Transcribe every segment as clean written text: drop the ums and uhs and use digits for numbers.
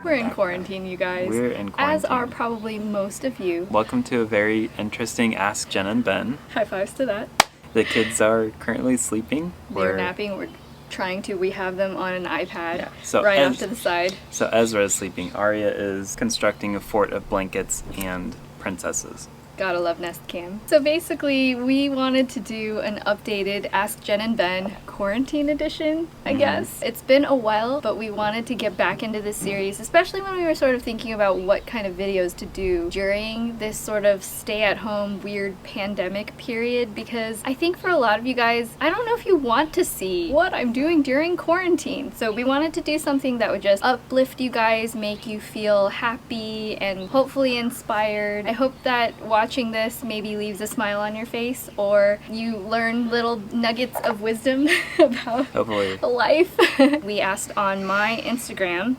We're in quarantine, you guys. We're in quarantine. As are probably most of you. Welcome to a very interesting Ask Jen and Ben. High fives to that. The kids are currently sleeping. They're napping. We're trying to. We have them on an iPad so right off to the side. So Ezra is sleeping. Arya is constructing a fort of blankets and princesses. Gotta love Nest Cam. So basically, we wanted to do an updated Ask Jen and Ben quarantine edition, I guess. It's been a while, but we wanted to get back into this series, especially when we were sort of thinking about what kind of videos to do during this sort of stay-at-home weird pandemic period, because I think for a lot of you guys, I don't know if you want to see what I'm doing during quarantine. So we wanted to do something that would just uplift you guys, make you feel happy and hopefully inspired. I hope that watching this maybe leaves a smile on your face, or you learn little nuggets of wisdom about life. We asked on my Instagram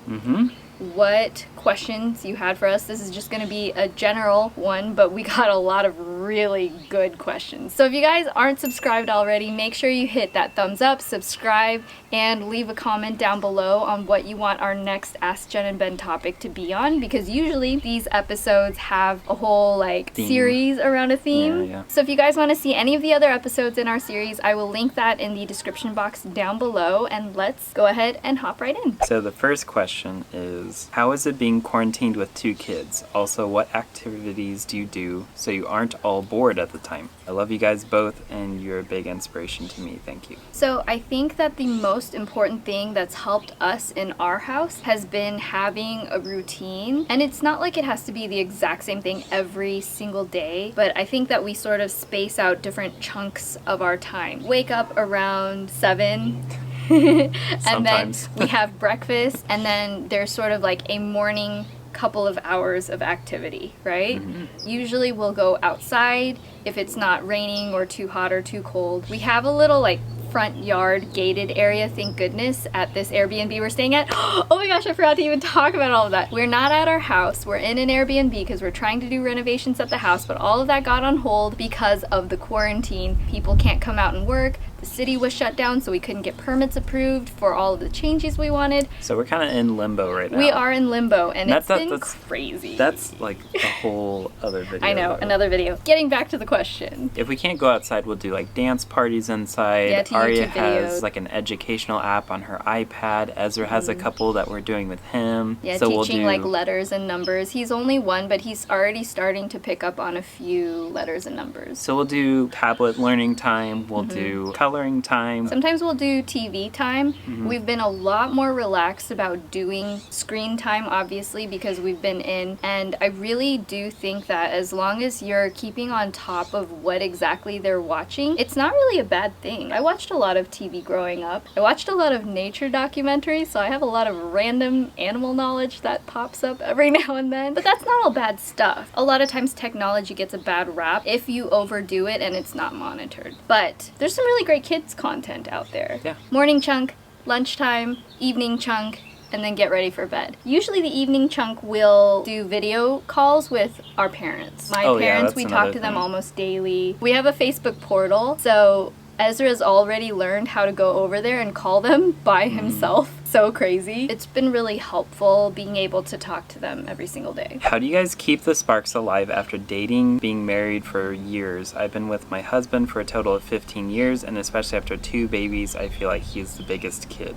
what questions you had for us. This is just going to be a general one, but we got a lot of really good questions. So if you guys aren't subscribed already, make sure you hit that thumbs up, subscribe, and leave a comment down below on what you want our next Ask Jen and Ben topic to be on, because usually these episodes have a whole series around a theme. So if you guys want to see any of the other episodes in our series, I will link that in the description box down below, and let's go ahead and hop right in. So the first question is, how is it being quarantined with 2 kids? Also, what activities do you do so you aren't all bored at the time? I love you guys both, and you're a big inspiration to me. Thank you. So I think that the most important thing that's helped us in our house has been having a routine. And it's not like it has to be the exact same thing every single day, but I think that we sort of space out different chunks of our time. Wake up around 7. And then we have breakfast, and then there's sort of like a morning couple of hours of activity, right? Usually we'll go outside if it's not raining or too hot or too cold. We have a little front yard gated area, thank goodness, at this Airbnb we're staying at. Oh my gosh, I forgot to even talk about all of that. We're not at our house. We're in an Airbnb because we're trying to do renovations at the house, but all of that got on hold because of the quarantine. People can't come out and work. The city was shut down, so we couldn't get permits approved for all of the changes we wanted. So we're kind of in limbo right now. We are in limbo, and it's been crazy. That's like a whole other video. I know, another video. Getting back to the question. If we can't go outside, we'll do dance parties inside. Yeah, Arya has an educational app on her iPad. Ezra has a couple that we're doing with him. Yeah, so teaching letters and numbers. He's only 1, but he's already starting to pick up on a few letters and numbers. So we'll do tablet learning time. We'll do coloring time. Sometimes we'll do TV time. We've been a lot more relaxed about doing screen time, obviously, because we've been in. And I really do think that as long as you're keeping on top of what exactly they're watching, it's not really a bad thing. I watched a lot of TV growing up. I watched a lot of nature documentaries, so I have a lot of random animal knowledge that pops up every now and then. But that's not all bad stuff. A lot of times technology gets a bad rap if you overdo it and it's not monitored. But there's some really great kids content out there. Yeah. Morning chunk, lunchtime, evening chunk, and then get ready for bed. Usually the evening chunk will do video calls with our parents. My parents, we talk to them almost daily. We have a Facebook portal, so Ezra's already learned how to go over there and call them by himself. So crazy. It's been really helpful being able to talk to them every single day. How do you guys keep the sparks alive after dating, being married for years? I've been with my husband for a total of 15 years, and especially after 2 babies, I feel like he's the biggest kid.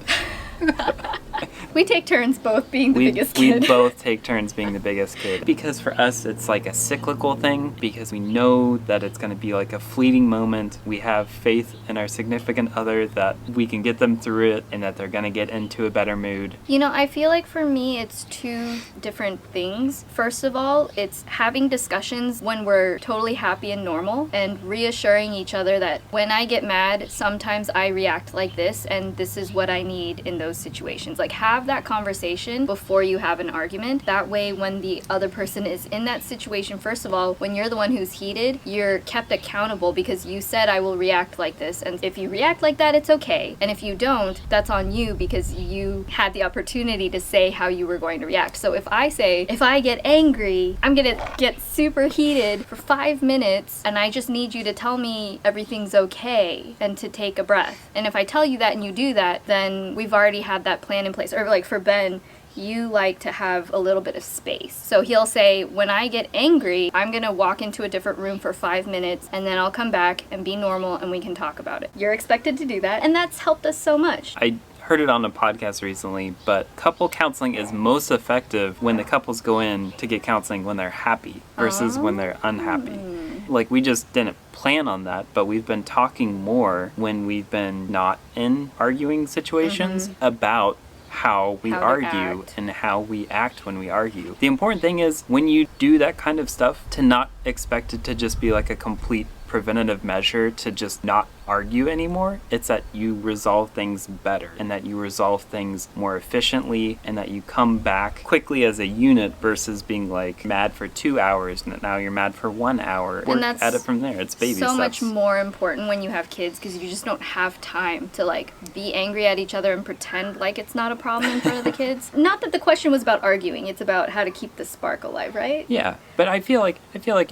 We take turns both being the biggest kid. We both take turns being the biggest kid. Because for us, it's like a cyclical thing, because we know that it's going to be like a fleeting moment. We have faith in our significant other that we can get them through it and that they're going to get into a better mood. You know, I feel like for me, it's 2 different things. First of all, it's having discussions when we're totally happy and normal, and reassuring each other that when I get mad, sometimes I react like this, and this is what I need in those situations. Have that conversation before you have an argument. That way, when the other person is in that situation, first of all, when you're the one who's heated, you're kept accountable because you said, I will react like this. And if you react like that, it's okay. And if you don't, that's on you because you had the opportunity to say how you were going to react. So if I say, if I get angry, I'm going to get super heated for 5 minutes and I just need you to tell me everything's okay and to take a breath. And if I tell you that and you do that, then we've already had that plan in place. Or for Ben, you like to have a little bit of space. So he'll say, when I get angry, I'm gonna walk into a different room for 5 minutes and then I'll come back and be normal and we can talk about it. You're expected to do that, and that's helped us so much. I heard it on a podcast recently, but couple counseling is most effective when the couples go in to get counseling when they're happy versus when they're unhappy. Like, we just didn't plan on that, but we've been talking more when we've been not in arguing situations about how we argue and how we act when we argue. The important thing is, when you do that kind of stuff, to not expect it to just be like a complete preventative measure to just not argue anymore. It's that you resolve things better and that you resolve things more efficiently and that you come back quickly as a unit versus being like mad for 2 hours and now you're mad for 1 hour. And that's at it from there. It's baby steps. So much more important when you have kids, because you just don't have time to like be angry at each other and pretend like it's not a problem in front of the kids. Not that the question was about arguing, it's about how to keep the spark alive, right? Yeah, but I feel like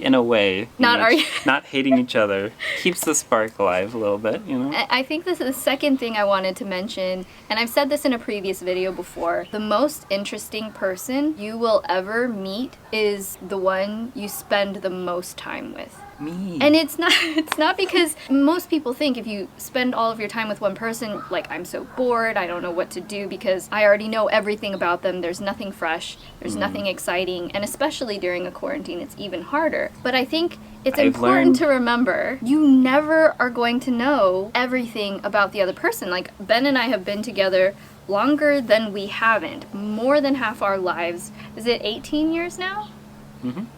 in a way, not hating each other keeps the spark alive a little bit, you know? I think this is the second thing I wanted to mention, and I've said this in a previous video before. The most interesting person you will ever meet is the one you spend the most time with. Me. And it's not because most people think if you spend all of your time with one person, like, I'm so bored, I don't know what to do because I already know everything about them, there's nothing fresh, there's nothing exciting, and especially during a quarantine it's even harder. But I think it's important to remember you never are going to know everything about the other person. Like, Ben and I have been together longer than we haven't, more than half our lives. Is it 18 years now?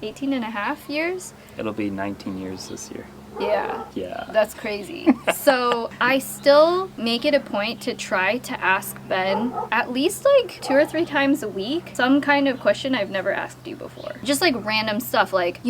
18 and a half years? It'll be 19 years this year. Yeah. That's crazy. So I still make it a point to try to ask Ben at least like 2 or 3 times a week some kind of question I've never asked you before. Just like random stuff like,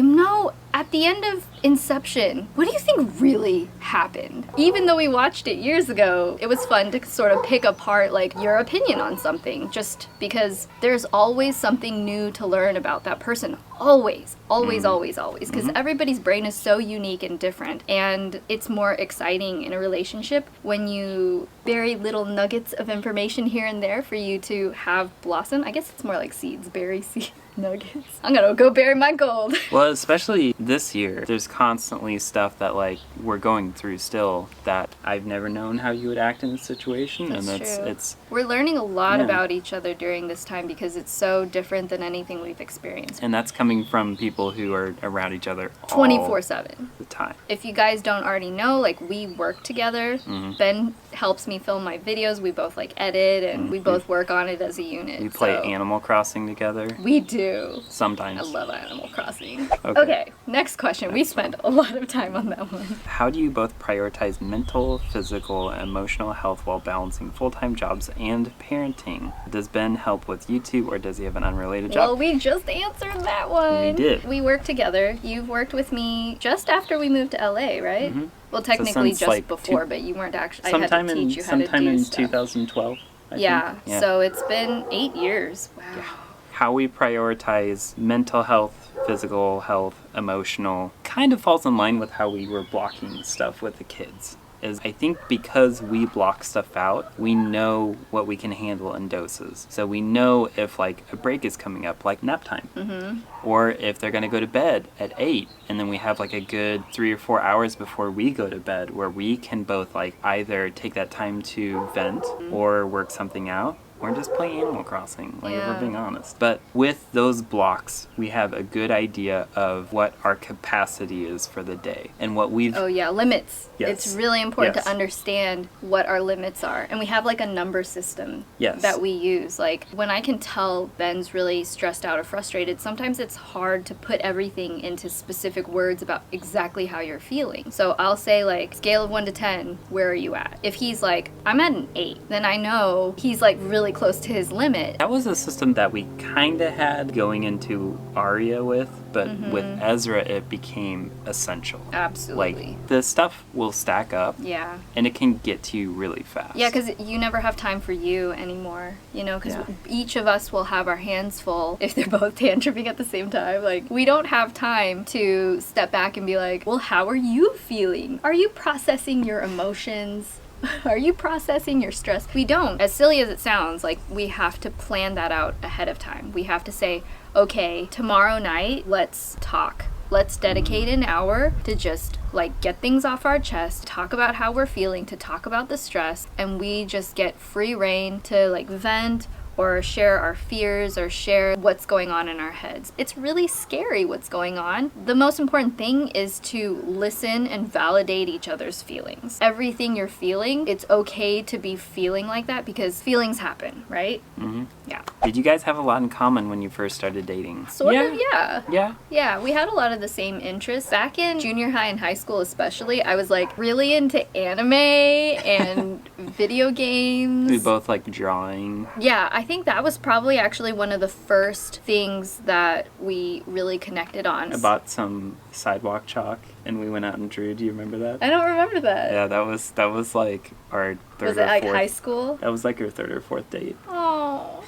at the end of Inception, what do you think really happened? Even though we watched it years ago, it was fun to sort of pick apart like your opinion on something, just because there's always something new to learn about that person. Always. Because everybody's brain is so unique and different, and it's more exciting in a relationship when you bury little nuggets of information here and there for you to have blossom. I guess it's more like seeds, bury seeds. Nuggets. I'm gonna go bury my gold. Well, especially this year, there's constantly stuff that like we're going through still that I've never known how you would act in a situation. That's and true. It's we're learning a lot about each other during this time because it's so different than anything we've experienced. And that's coming from people who are around each other 24/7 the time. If you guys don't already know, like, we work together. Ben helps me film my videos. We both like edit and we both work on it as a unit. We play Animal Crossing together. We do. Sometimes. I love Animal Crossing. Okay, next question. We spent a lot of time on that one. How do you both prioritize mental, physical, and emotional health while balancing full-time jobs and parenting? Does Ben help with YouTube, or does he have an unrelated job? Well, we just answered that one. We did. We work together. You've worked with me just after we moved to LA, right? Well, technically so just like before, but you weren't actually. I had to teach you how to do sometime in stuff. 2012. I think. So it's been 8 years. Wow. Yeah. How we prioritize mental health, physical health, emotional, kind of falls in line with how we were blocking stuff with the kids. Is I think because we block stuff out, we know what we can handle in doses. So we know if like a break is coming up, like nap time, or if they're gonna go to bed at 8, and then we have like a good 3 or 4 hours before we go to bed where we can both like either take that time to vent or work something out. Or just play Animal Crossing, like if we're being honest. But with those blocks, we have a good idea of what our capacity is for the day and what we've... Oh yeah, limits. Yes. It's really important to understand what our limits are. And we have like a number system that we use. Like when I can tell Ben's really stressed out or frustrated, sometimes it's hard to put everything into specific words about exactly how you're feeling. So I'll say like, scale of 1 to 10, where are you at? If he's like, I'm at an 8, then I know he's like really close to his limit. That was a system that we kind of had going into Aria with, but with Ezra it became essential. Absolutely. Like the stuff will stack up. Yeah. And it can get to you really fast. Yeah, because you never have time for you anymore, you know, because each of us will have our hands full if they're both tantruming at the same time. Like, we don't have time to step back and be like, well, how are you feeling? Are you processing your emotions? Are you processing your stress? We don't. As silly as it sounds, like, we have to plan that out ahead of time. We have to say, okay, tomorrow night, let's talk. Let's dedicate an hour to just like get things off our chest, talk about how we're feeling, to talk about the stress, and we just get free reign to like vent or share our fears or share what's going on in our heads. It's really scary what's going on. The most important thing is to listen and validate each other's feelings. Everything you're feeling, it's okay to be feeling like that because feelings happen, right? Mm-hmm. Yeah. Did you guys have a lot in common when you first started dating? Sort of, yeah. Yeah? Yeah, we had a lot of the same interests. Back in junior high and high school especially, I was like really into anime and video games. We both like drawing. Yeah, I think that was probably actually one of the first things that we really connected on. I bought some sidewalk chalk and we went out and drew. Do you remember that? I don't remember that. Yeah, that was like our third Was or it like fourth. high school? That was like our third or fourth date. Oh.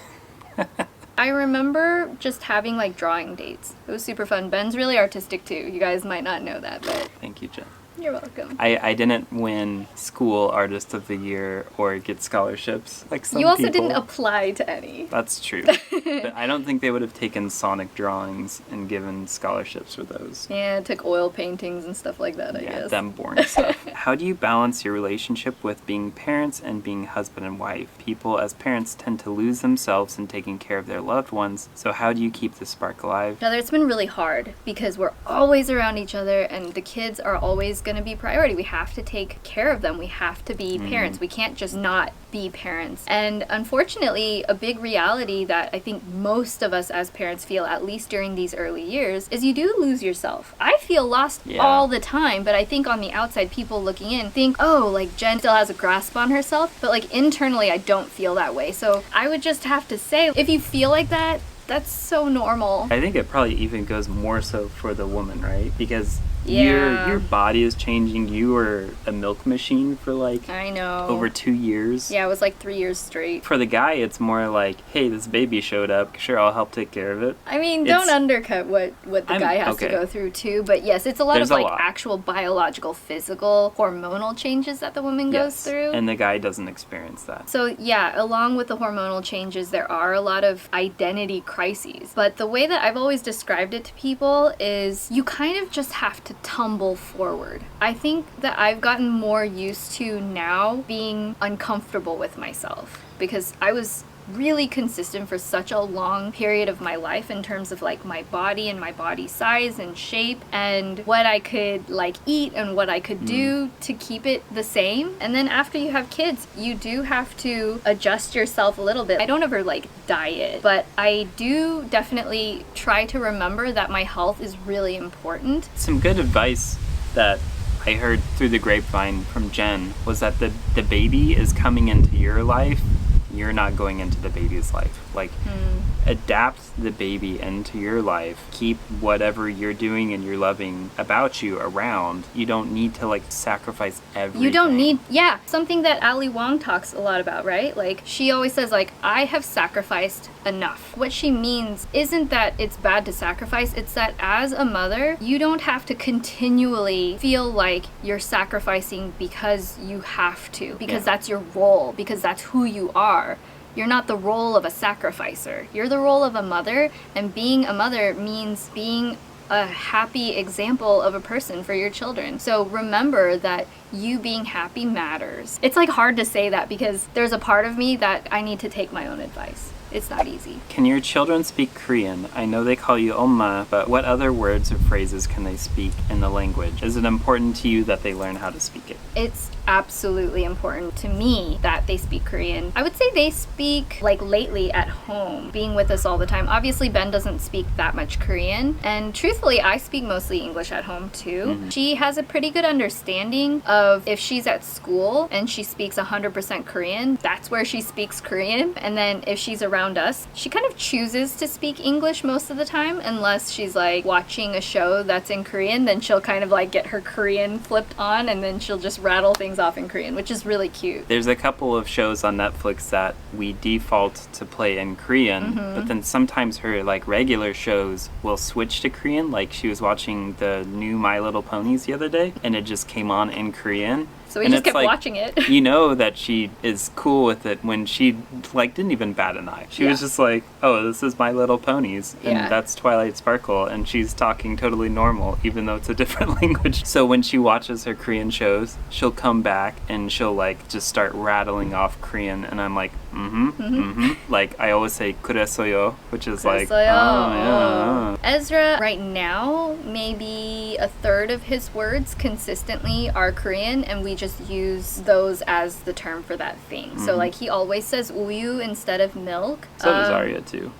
I remember just having like drawing dates. It was super fun. Ben's really artistic too. You guys might not know that, but Thank you, Jen. you're welcome. I didn't win School Artist of the Year or get scholarships like some You also people. didn't apply to any. That's true. But I don't think they would have taken Sonic drawings and given scholarships for those. Yeah, took oil paintings and stuff like that, I Yeah, guess. them boring stuff. How do you balance your relationship with being parents and being husband and wife? People as parents tend to lose themselves in taking care of their loved ones, so how do you keep the spark alive? Heather, it's been really hard because we're always around each other and the kids are always going to be priority. We have to take care of them. We have to be parents. We can't just not be parents. And unfortunately, a big reality that I think most of us as parents feel, at least during these early years, is you do lose yourself. I feel lost all the time, but I think on the outside, people looking in think, oh, like Jen still has a grasp on herself, but like internally, I don't feel that way. So I would just have to say, if you feel like that, that's so normal. I think it probably even goes more so for the woman, right? Because Yeah. your body is changing. You were a milk machine for like I know. over 2 years. Yeah, it was like 3 years straight. For the guy, it's more like, hey, this baby showed up. Sure, I'll help take care of it. I mean, don't undercut what the guy has to okay. go through too, but yes, it's a lot There's of a like lot. actual biological, physical, hormonal changes that the woman goes Yes, through. and the guy doesn't experience that. So yeah, along with the hormonal changes, there are a lot of identity crises. But the way that I've always described it to people is you kind of just have to tumble forward. I think that I've gotten more used to now being uncomfortable with myself because I was really consistent for such a long period of my life in terms of like my body and my body size and shape and what I could like eat and what I could do to keep it the same. And then after you have kids, you do have to adjust yourself a little bit. I don't ever like diet, but I do definitely try to remember that my health is really important. Some good advice that I heard through the grapevine from Jen was that the baby is coming into your life. You're not going into the baby's life. Like, adapt the baby into your life. Keep whatever you're doing and you're loving about you around. You don't need to, like, sacrifice everything. You don't need, yeah, something that Ali Wong talks a lot about, right? Like, she always says, like, I have sacrificed enough. What she means isn't that it's bad to sacrifice, it's that as a mother, you don't have to continually feel like you're sacrificing because you have to, because that's your role, because that's who you are. You're not the role of a sacrificer. You're the role of a mother, and being a mother means being a happy example of a person for your children. So remember that you being happy matters. It's like hard to say that because there's a part of me that I need to take my own advice. It's not easy. Can your children speak Korean? I know they call you Oma, but what other words or phrases can they speak in the language? Is it important to you that they learn how to speak it? It's absolutely important to me that they speak Korean. I would say they speak, like lately at home, being with us all the time. Obviously, Ben doesn't speak that much Korean, and truthfully, I speak mostly English at home too. She has a pretty good understanding of if she's at school and she speaks 100% Korean, that's where she speaks Korean. And then if she's around us, she kind of chooses to speak English most of the time, unless she's like watching a show that's in Korean, then she'll kind of like get her Korean flipped on and then she'll just rattle things off in Korean, which is really cute. There's a couple of shows on Netflix that we default to play in Korean, but then sometimes her like regular shows will switch to Korean. Like she was watching the new My Little Ponies the other day and it just came on in Korean. So we And just it's kept like, watching it. You know that she is cool with it when she, like, didn't even bat an eye. She was just like, oh, this is My Little Ponies, and that's Twilight Sparkle, and she's talking totally normal, even though it's a different language. So when she watches her Korean shows, she'll come back and she'll, like, just start rattling off Korean, and I'm like, Like, I always say, kuresoyo, which is like, oh, yeah. Ezra, right now, maybe a third of his words consistently are Korean, and we just use those as the term for that thing. So, like, he always says uyu instead of milk. So does Arya, too.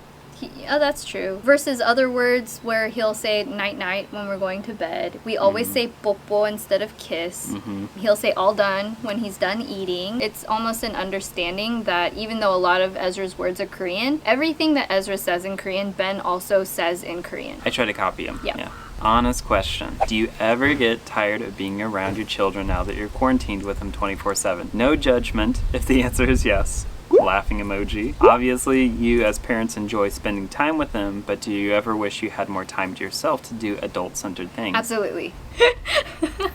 Oh, that's true. Versus other words where he'll say night-night when we're going to bed. We always say 뽀뽀 instead of kiss. He'll say all done when he's done eating. It's almost an understanding that even though a lot of Ezra's words are Korean, everything that Ezra says in Korean, Ben also says in Korean. I try to copy him. Yeah. Honest question. Do you ever get tired of being around your children now that you're quarantined with them 24/7? No judgment if the answer is yes. Laughing emoji. Obviously, you as parents enjoy spending time with them, but do you ever wish you had more time to yourself to do adult-centered things? Absolutely.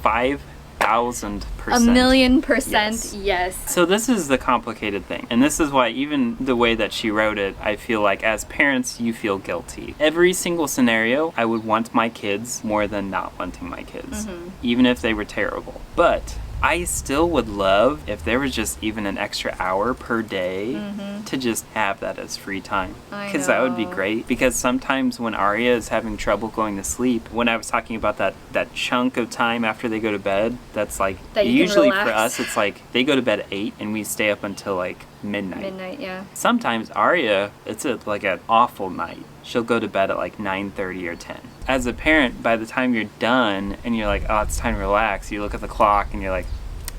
5,000%. 1,000,000% yes. So this is the complicated thing. And this is why even the way that she wrote it, I feel like as parents, you feel guilty. Every single scenario, I would want my kids more than not wanting my kids. Even if they were terrible. But I still would love if there was just even an extra hour per day to just have that as free time. Because that would be great. Because sometimes when Arya is having trouble going to sleep, when I was talking about that chunk of time after they go to bed, that's like, that usually for us, it's like they go to bed at 8 and we stay up until like midnight. Midnight, yeah. Sometimes Arya, it's like an awful night. She'll go to bed at like 9:30 or 10. As a parent, by the time you're done and you're like, oh, it's time to relax, you look at the clock and you're like,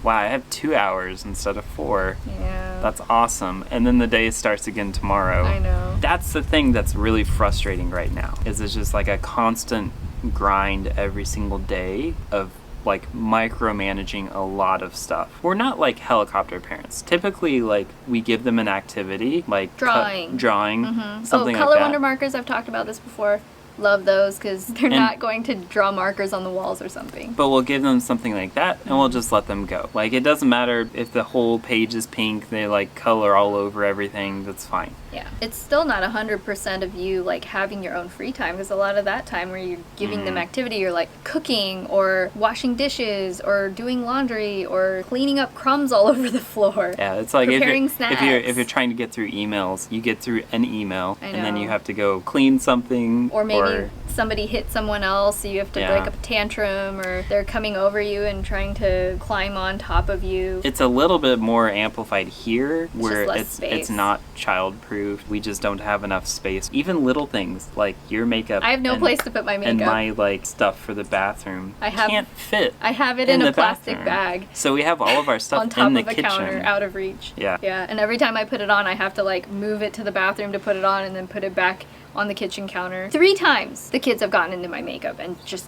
wow, I have 2 hours instead of 4. Yeah. That's awesome. And then the day starts again tomorrow. I know. That's the thing that's really frustrating right now, is it's just like a constant grind every single day of like micromanaging a lot of stuff. We're not like helicopter parents. Typically, like, we give them an activity, like drawing, something color like that. wonder markers. I've talked about this before. Love those because they're not going to draw markers on the walls or something. But we'll give them something like that and we'll just let them go. Like, it doesn't matter if the whole page is pink, they like color all over everything, that's fine. Yeah. It's still not 100% of you like having your own free time, because a lot of that time where you're giving them activity, you're like cooking or washing dishes or doing laundry or cleaning up crumbs all over the floor. Yeah, it's like preparing snacks. If you're trying to get through emails, you get through an email and then you know. have to go clean something, or maybe somebody hit someone else, so you have to break up a tantrum, or they're coming over you and trying to climb on top of you. It's a little bit more amplified here, where it's not child-proof. We just don't have enough space. Even little things like your makeup. I have no place to put my makeup. And my like stuff for the bathroom can't fit. I have it in a plastic bathroom. bag. So we have all of our stuff on top in the of a kitchen. counter, out of reach. Yeah. Yeah, and every time I put it on, I have to like move it to the bathroom to put it on, and then put it back on the kitchen counter. 3 times the kids have gotten into my makeup and just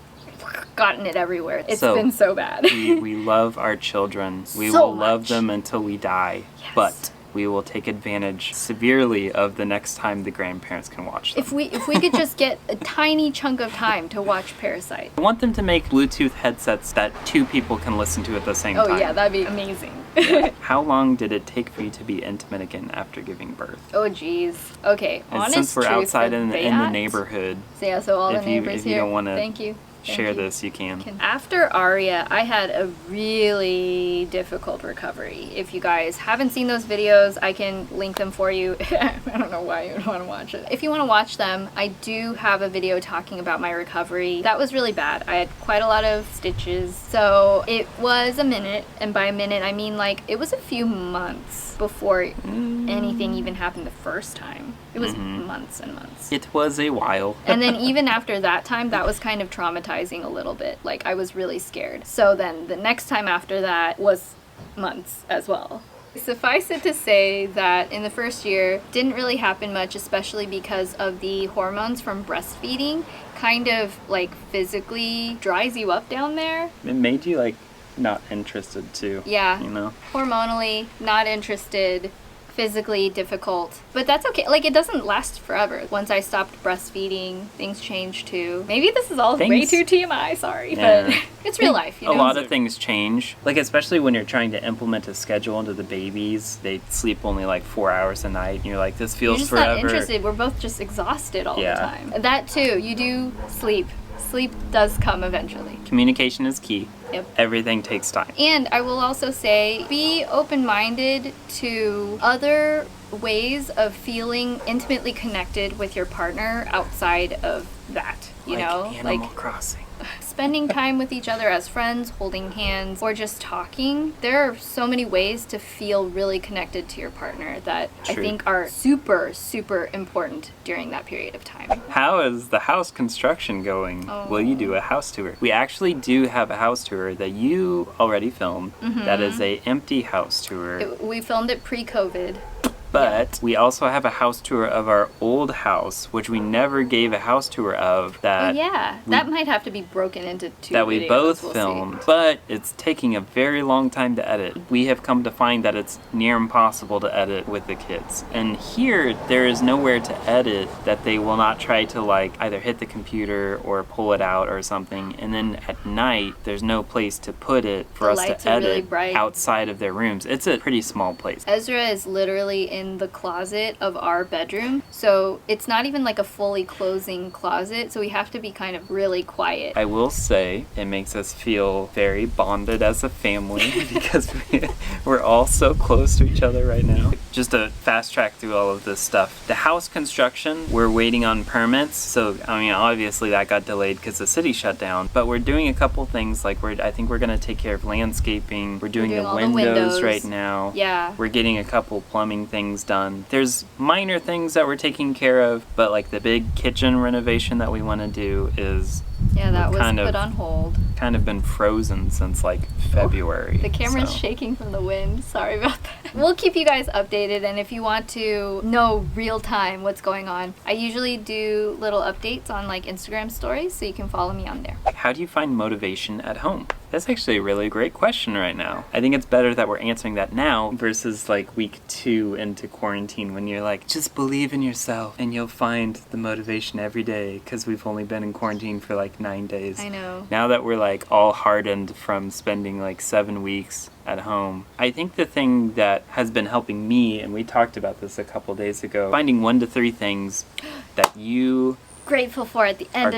gotten it everywhere. It's been so bad. we love our children. We will love them until we die. Yes. But we will take advantage severely of the next time the grandparents can watch them. If we could just get a tiny chunk of time to watch Parasite. I want them to make Bluetooth headsets that 2 people can listen to at the same time. Oh yeah, that'd be amazing. Yeah. How long did it take for you to be intimate again after giving birth? Oh geez. Okay, and honest since we're truth outside in the that, neighborhood, so all the neighbors if you don't want to thank you. share this, you can. After Aria, I had a really difficult recovery. If you guys haven't seen those videos, I can link them for you. I don't know why you would want to watch it. If you want to watch them, I do have a video talking about my recovery. That was really bad. I had quite a lot of stitches. So it was a minute, and by a minute I mean like it was a few months before anything even happened the first time. It was months and months. It was a while. And then even after that time, that was kind of traumatizing a little bit. Like, I was really scared. So then the next time after that was months as well. Suffice it to say that in the first year, didn't really happen much, especially because of the hormones from breastfeeding kind of like physically dries you up down there. It made you like not interested too. Yeah. You know? Hormonally, not interested. physically difficult. But that's okay. Like, it doesn't last forever. Once I stopped breastfeeding, things changed too. Maybe this is all way too TMI, sorry. Yeah. But it's real life, you know? A lot of things change. Like, especially when you're trying to implement a schedule into the babies. They sleep only like 4 hours a night. And you're like, this feels You're just forever. not interested. We're both just exhausted all the time. That too. You do sleep. Sleep does come eventually. Communication is key. Yep. Everything takes time. And I will also say, be open-minded to other ways of feeling intimately connected with your partner outside of that. You know, Animal Crossing. Spending time with each other as friends, holding hands, or just talking. There are so many ways to feel really connected to your partner that I think are super, super important during that period of time. How is the house construction going? Will you do a house tour? We actually do have a house tour that you already filmed. That is a empty house tour. We filmed it pre-COVID. But we also have a house tour of our old house, which we never gave a house tour of. That that might have to be broken into two that we videos, both filmed. But it's taking a very long time to edit. We have come to find that it's near impossible to edit with the kids. And here, there is nowhere to edit that they will not try to like either hit the computer or pull it out or something. And then at night, there's no place to put it for us to edit outside of their rooms. It's a pretty small place. Ezra is literally in the closet of our bedroom, so it's not even like a fully closing closet, so we have to be kind of really quiet. I will say it makes us feel very bonded as a family because we're all so close to each other right now. Just to fast track through all of this stuff, the house construction, we're waiting on permits, so I mean obviously that got delayed because the city shut down, but we're doing a couple things. Like I think we're going to take care of landscaping. We're doing the windows right now. Yeah, we're getting a couple plumbing things done. There's minor things that we're taking care of, but like the big kitchen renovation that we want to do is that was put on hold. Kind of been frozen since like February. The camera's shaking from the wind. Sorry about that. We'll keep you guys updated, and if you want to know real time what's going on, I usually do little updates on like Instagram stories, so you can follow me on there. How do you find motivation at home? That's actually a really great question right now. I think it's better that we're answering that now versus like week 2 into quarantine when you're like, just believe in yourself and you'll find the motivation every day, because we've only been in quarantine for like 9 days. I know. Now that we're like all hardened from spending like 7 weeks at home, I think the thing that has been helping me, and we talked about this a couple days ago, finding 1 to 3 things that you grateful for at the end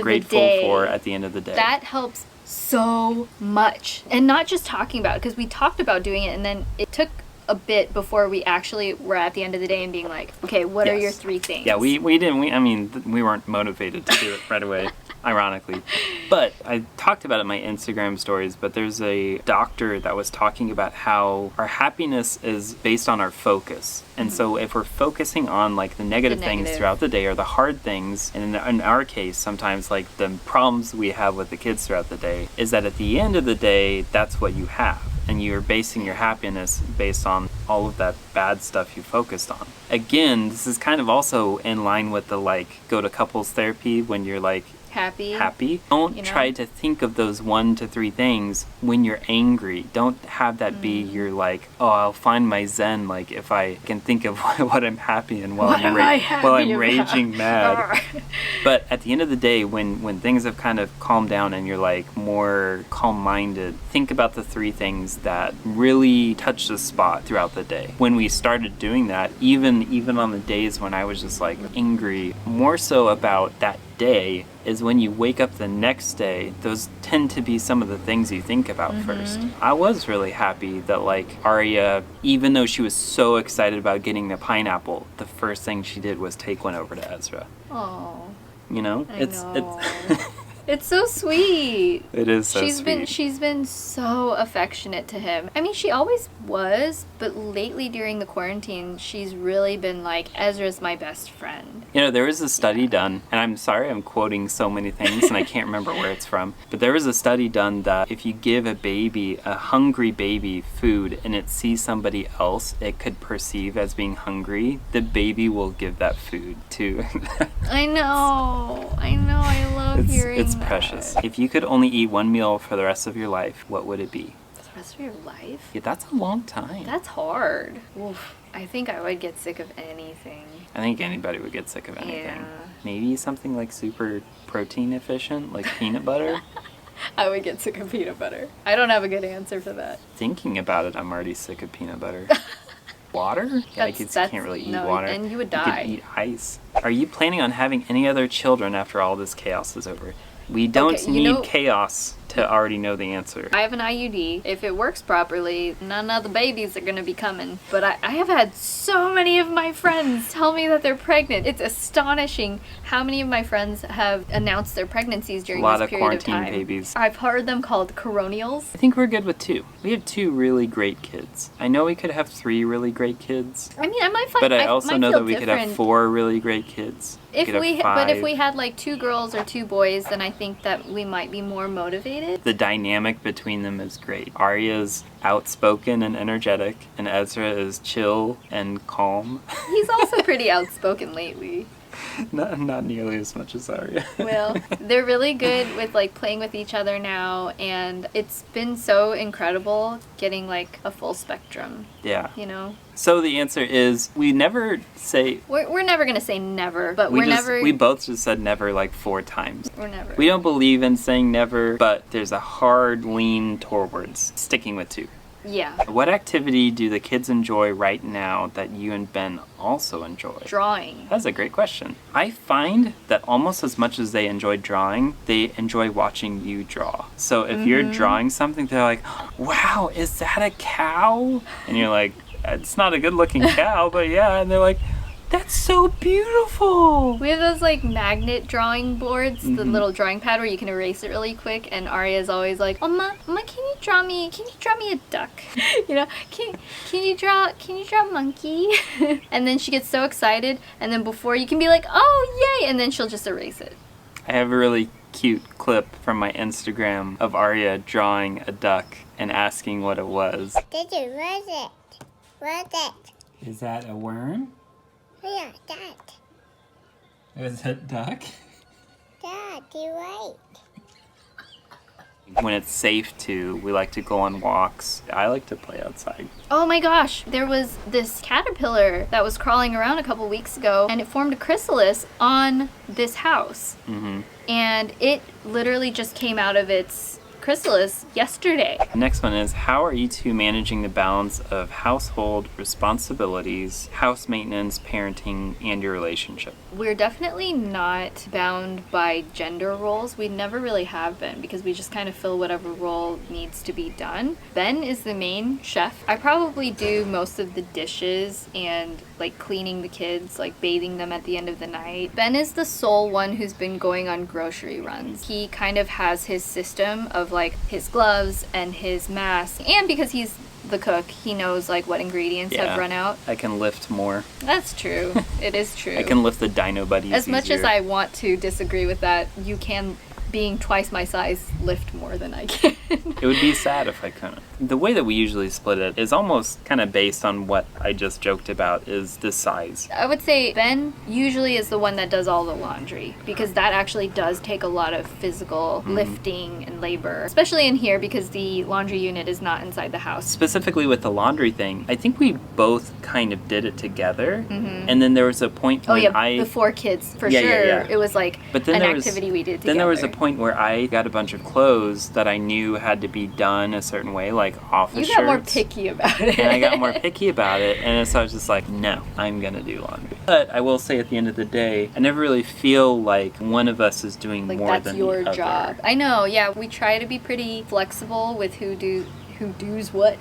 of the day. That helps so much. And not just talking about it, because we talked about doing it and then it took a bit before we actually were at the end of the day and being like, okay, what are your 3 things? Yeah, we weren't motivated to do it right away. Ironically. But I talked about it in my Instagram stories, but there's a doctor that was talking about how our happiness is based on our focus. And so if we're focusing on like the negative things throughout the day or the hard things, and in our case, sometimes like the problems we have with the kids throughout the day, is that at the end of the day, that's what you have. And you're basing your happiness based on all of that bad stuff you focused on. Again, this is kind of also in line with the like go to couples therapy when you're like happy. Don't try to think of those 1 to 3 things when you're angry. Don't have that be your like, oh, I'll find my zen like if I can think of what I'm happy in while I'm raging mad. But at the end of the day, when things have kind of calmed down and you're like more calm-minded, think about the 3 things that really touch the spot throughout the day. When we started doing that, even on the days when I was just like angry, more so about that day, is when you wake up the next day, those tend to be some of the things you think about first. I was really happy that like Aria, even though she was so excited about getting the pineapple, the first thing she did was take one over to Ezra. Oh, you know, it's It's so sweet. It is so sweet. She's been so affectionate to him. I mean, she always was, but lately during the quarantine, she's really been like, Ezra's my best friend. You know, there was a study done, and I'm sorry I'm quoting so many things and I can't remember where it's from, but there was a study done that if you give a hungry baby food and it sees somebody else it could perceive as being hungry, the baby will give that food to I know, I love hearing it's precious. If you could only eat 1 meal for the rest of your life, what would it be? rest of your life? Yeah, that's a long time. That's hard. Oof. I think I would get sick of anything. I think anybody would get sick of anything. Yeah. Maybe something like super protein efficient, like peanut butter. I would get sick of peanut butter. I don't have a good answer for that. Thinking about it, I'm already sick of peanut butter. Water? Yeah, I can't really eat water. And you would die. You could eat ice. Are you planning on having any other children after all this chaos is over? We don't need chaos to already know the answer. I have an IUD. If it works properly, none of the babies are going to be coming. But I have had so many of my friends tell me that they're pregnant. It's astonishing how many of my friends have announced their pregnancies during this period of time. A lot of quarantine babies. I've heard them called coronials. I think we're good with 2. We have 2 really great kids. I know we could have 3 really great kids. I mean, I might find. But I also know that we different. could have 4 really great kids. But if we had like 2 girls or 2 boys, then I think that we might be more motivated. The dynamic between them is great. Arya's outspoken and energetic, and Ezra is chill and calm. He's also pretty outspoken lately. Not nearly as much as Arya. Well, they're really good with like playing with each other now, and it's been so incredible getting like a full spectrum. Yeah. You know? So the answer is we never say... We're never going to say never, but we both just said never like 4 times. We're never. We don't believe in saying never, but there's a hard lean towards sticking with 2. Yeah. What activity do the kids enjoy right now that you and Ben also enjoy? Drawing. That's a great question. I find that almost as much as they enjoy drawing, they enjoy watching you draw. So if you're drawing something, they're like, wow, is that a cow? And you're like, it's not a good looking cow, but yeah. And they're like, that's so beautiful. We have those like magnet drawing boards, the little drawing pad where you can erase it really quick. And Arya's always like, Mama, can you draw me a duck? You know, can you draw a monkey? And then she gets so excited, and then before you can be like, oh yay, and then she'll just erase it. I have a really cute clip from my Instagram of Arya drawing a duck and asking what it was. What is it? What is it? Is that a worm? Yeah, that. Is it duck? That, you're right. When it's safe to, we like to go on walks. I like to play outside. Oh my gosh, there was this caterpillar that was crawling around a couple weeks ago, and it formed a chrysalis on this house. Mm-hmm. And it literally just came out of its chrysalis yesterday. The next one is, how are you 2 managing the balance of household responsibilities, house maintenance, parenting, and your relationship? We're definitely not bound by gender roles. We never really have been, because we just kind of fill whatever role needs to be done. Ben is the main chef. I probably do most of the dishes and like cleaning the kids, like bathing them at the end of the night. Ben is the sole one who's been going on grocery runs. He kind of has his system of like his gloves and his mask, and because he's the cook, he knows like what ingredients have run out. I can lift more. That's true. It is true. I can lift the Dino Buddies As much easier. as I want to disagree with that, you can, being twice my size, lift more than I can. It would be sad if I couldn't. The way that we usually split it is almost kind of based on what I just joked about, is the size. I would say Ben usually is the one that does all the laundry, because that actually does take a lot of physical lifting and labor, especially in here because the laundry unit is not inside the house. Specifically with the laundry thing, I think we both kind of did it together, and then there was a point when before kids, for Yeah, sure. yeah, yeah. It was like But then an there was- activity we did together. Then there was a point where I got a bunch of clothes that I knew had to be done a certain way, like office shirts. You got more picky about it. And I got more picky about it, and so I was just like, no, I'm gonna do laundry. But I will say at the end of the day, I never really feel like one of us is doing like more that's than your the other. job. I know, yeah. We try to be pretty flexible with who does what.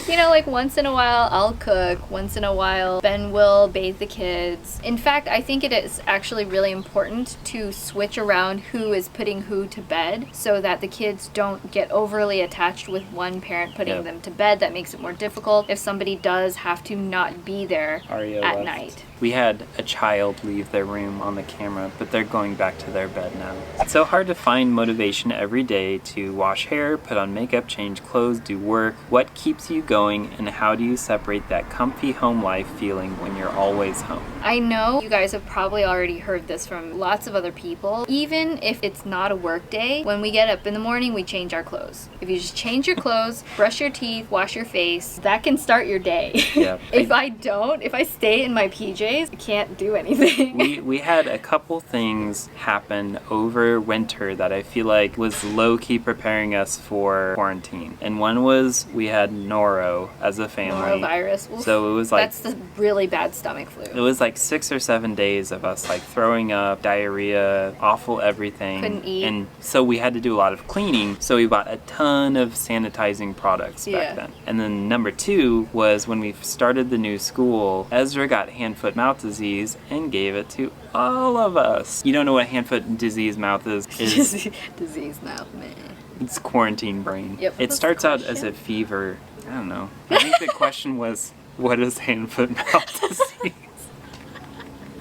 You know, like once in a while I'll cook, once in a while Ben will bathe the kids. In fact, I think it is actually really important to switch around who is putting who to bed, so that the kids don't get overly attached with one parent putting them to bed. That makes it more difficult if somebody does have to not be there Arya at left. night. We had a child leave their room on the camera, but they're going back to their bed now. It's so hard to find motivation every day to wash hair, put on makeup, change clothes, do work. What keeps you going, and how do you separate that comfy home life feeling when you're always home? I know you guys have probably already heard this from lots of other people. Even if it's not a work day, when we get up in the morning, we change our clothes. If you just change your clothes, brush your teeth, wash your face, that can start your day. Yeah. If I stay in my PJs, I can't do anything. We had a couple things happen over winter that I feel like was low-key preparing us for quarantine. And one was we had noro as a family. Norovirus. Oof. So it was like... That's the really bad stomach flu. It was like 6 or 7 days of us like throwing up, diarrhea, awful everything. Couldn't eat. And so we had to do a lot of cleaning. So we bought a ton of sanitizing products back then. And then number 2 was when we started the new school, Ezra got hand, foot, mouth disease and gave it to all of us. You don't know what hand, foot, disease mouth is? Disease mouth, man. It's quarantine brain. Yep. It starts out as a fever. I don't know. I think the question was, what is hand, foot, mouth disease?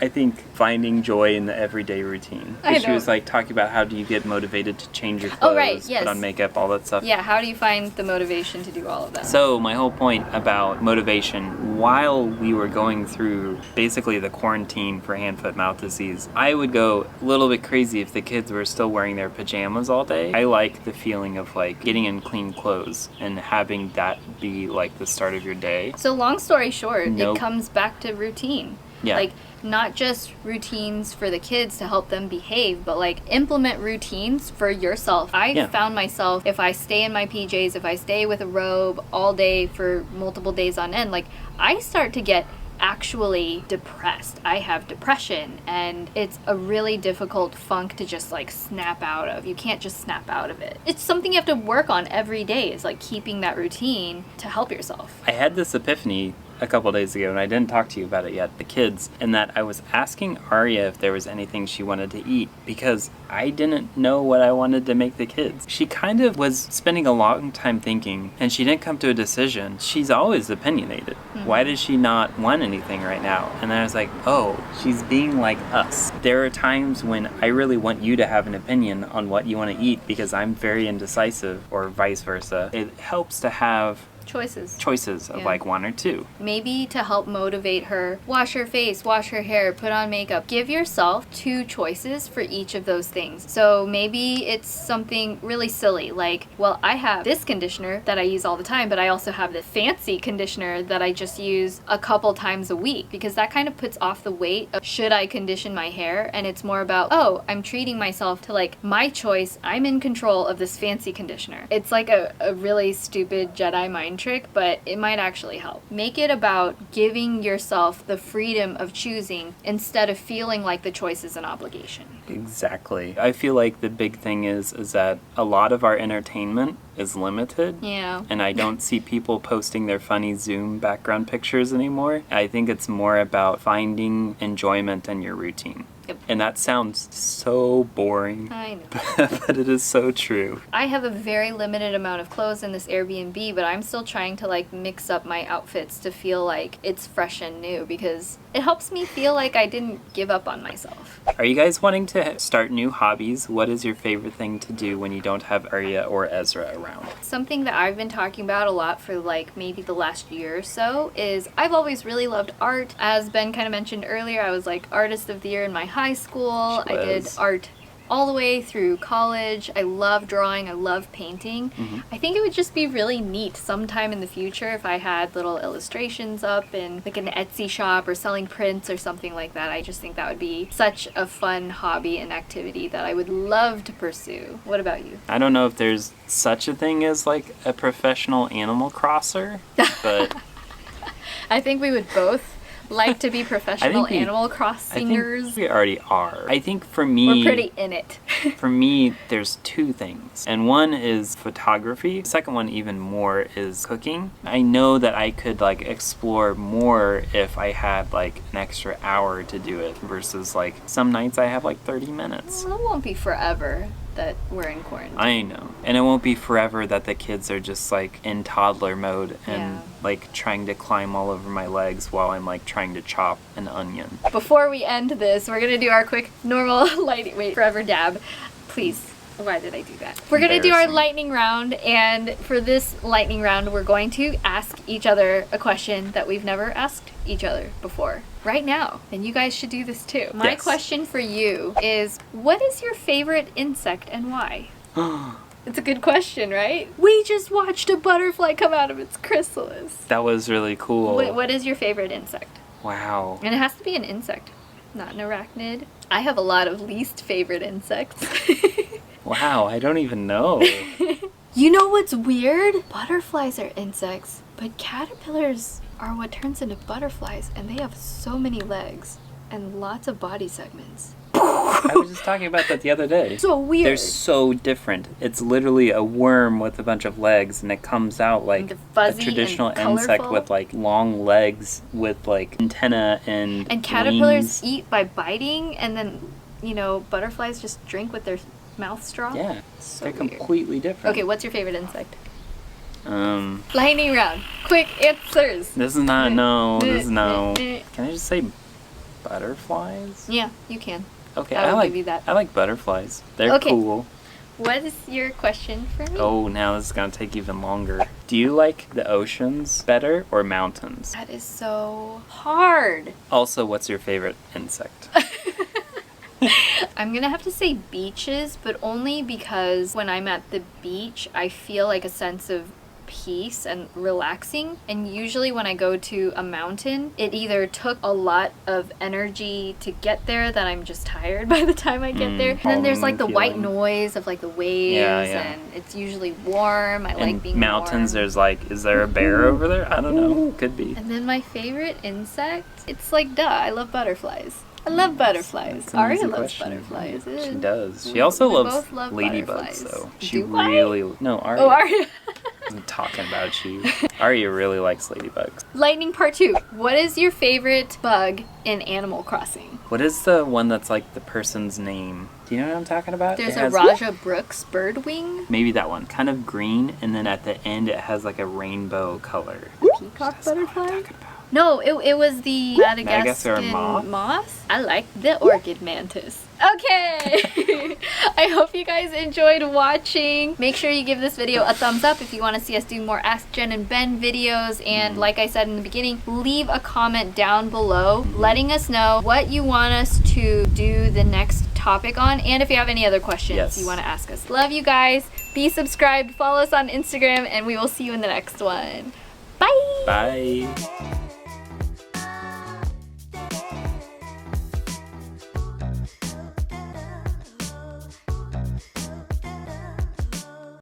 I think finding joy in the everyday routine. She was like talking about how do you get motivated to change your clothes, put on makeup, all that stuff. Yeah, how do you find the motivation to do all of that? So my whole point about motivation, while we were going through basically the quarantine for hand, foot, mouth disease, I would go a little bit crazy if the kids were still wearing their pajamas all day. I like the feeling of like getting in clean clothes and having that be like the start of your day. So long story short, it comes back to routine. Yeah. Like, not just routines for the kids to help them behave, but like implement routines for yourself. I found myself, if I stay in my PJs, if I stay with a robe all day for multiple days on end, like I start to get actually depressed. I have depression, and it's a really difficult funk to just like snap out of. You can't just snap out of it. It's something you have to work on every day, is like keeping that routine to help yourself. I had this epiphany a couple days ago, and I didn't talk to you about it yet, the kids, and that I was asking Arya if there was anything she wanted to eat, because I didn't know what I wanted to make the kids. She kind of was spending a long time thinking, and she didn't come to a decision. She's always opinionated. Mm-hmm. Why does she not want anything right now? And then I was like, oh, she's being like us. There are times when I really want you to have an opinion on what you want to eat, because I'm very indecisive, or vice versa. It helps to have choices of like 1 or 2. Maybe to help motivate her, wash her face, wash her hair, put on makeup. Give yourself 2 choices for each of those things. So maybe it's something really silly, like, well, I have this conditioner that I use all the time, but I also have the fancy conditioner that I just use a couple times a week, because that kind of puts off the weight of should I condition my hair, and it's more about, oh, I'm treating myself to like my choice. I'm in control of this fancy conditioner. It's like a really stupid Jedi mind trick, but it might actually help. Make it about giving yourself the freedom of choosing instead of feeling like the choice is an obligation. Exactly. I feel like the big thing is that a lot of our entertainment is limited. Yeah. And I don't see people posting their funny Zoom background pictures anymore. I think it's more about finding enjoyment in your routine. Yep. And that sounds so boring. I know. But it is so true. I have a very limited amount of clothes in this Airbnb, but I'm still trying to like mix up my outfits to feel like it's fresh and new, because it helps me feel like I didn't give up on myself. Are you guys wanting to start new hobbies? What is your favorite thing to do when you don't have Arya or Ezra around? Something that I've been talking about a lot for like maybe the last year or so is I've always really loved art. As Ben kind of mentioned earlier, I was like artist of the year in my high school. I did art all the way through college. I love drawing. I love painting. Mm-hmm. I think it would just be really neat sometime in the future if I had little illustrations up in like an Etsy shop or selling prints or something like that. I just think that would be such a fun hobby and activity that I would love to pursue. What about you? I don't know if there's such a thing as like a professional animal crosser, but I think we would both like to be professional animal crossingers. I think we already are. I think for me... We're pretty in it. For me, there's 2 things. And one is photography. The second one, even more, is cooking. I know that I could like explore more if I had like an extra hour to do it versus like some nights I have like 30 minutes. Well, it won't be forever. that we're in quarantine. I know. And it won't be forever that the kids are just like in toddler mode and Yeah. like trying to climb all over my legs while I'm like trying to chop an onion. Before we end this, we're gonna do our quick normal lighting. Wait, forever dab. Please. Why did I do that? We're gonna do our Embarrassing. lightning round, and for this lightning round, we're going to ask each other a question that we've never asked each other before. Right now. And you guys should do this too. My Yes. question for you is, what is your favorite insect and why? It's a good question, right? We just watched a butterfly come out of its chrysalis. That was really cool. What is your favorite insect? Wow. And it has to be an insect, not an arachnid. I have a lot of least favorite insects. Wow, I don't even know. You know what's weird? Butterflies are insects, but caterpillars are what turns into butterflies, and they have so many legs and lots of body segments. I was just talking about that the other day. So weird. They're so different. It's literally a worm with a bunch of legs, and it comes out like And a fuzzy traditional and insect colorful. with like long legs with like antenna and And caterpillars wings. eat by biting, and then, you know, butterflies just drink with their mouth straw. Yeah, So they're weird. completely different. Okay, what's your favorite insect? Um, Lightning round. Quick answers. this is not no. This is no. Yeah, Can I just say butterflies? you can. Okay, I will like give you that. I like butterflies. They're Okay. cool. What is your question for me? Oh, now this is gonna take even longer. Do you like the oceans better or mountains? That is so hard. Also, what's your favorite insect? I'm gonna have to say beaches, but only because when I'm at the beach, I feel like a sense of peace and relaxing. And usually when I go to a mountain, it either took a lot of energy to get there that I'm just tired by the time I get there. And then there's like the white feeling. noise of like the waves, Yeah, yeah. and it's usually warm. I like And being mountains, warm. there's like, is there a bear over there? I don't know. Could be. And then my favorite insect, it's like duh, I love butterflies. I love butterflies. That's an Aria easy loves question. butterflies. She does. She also We loves both love ladybugs, butterflies. though. She Do I? really. No, Aria. Oh, Aria. I'm talking about you. Aria really likes ladybugs. Lightning part 2. What is your favorite bug in Animal Crossing? What is the one that's like the person's name? Do you know what I'm talking about? There's It a has- Raja Brooks birdwing. Maybe that one. Kind of green, and then at the end it has like a rainbow color. Peacock That's what I'm butterfly? talking about. No, it was the Madagascar moth? moth. I like the orchid mantis. Okay. I hope you guys enjoyed watching. Make sure you give this video a thumbs up if you want to see us do more Ask Jen and Ben videos. And like I said in the beginning, leave a comment down below letting us know what you want us to do the next topic on, and if you have any other questions Yes. you want to ask us. Love you guys. Be subscribed, follow us on Instagram, and we will see you in the next one. Bye. Bye.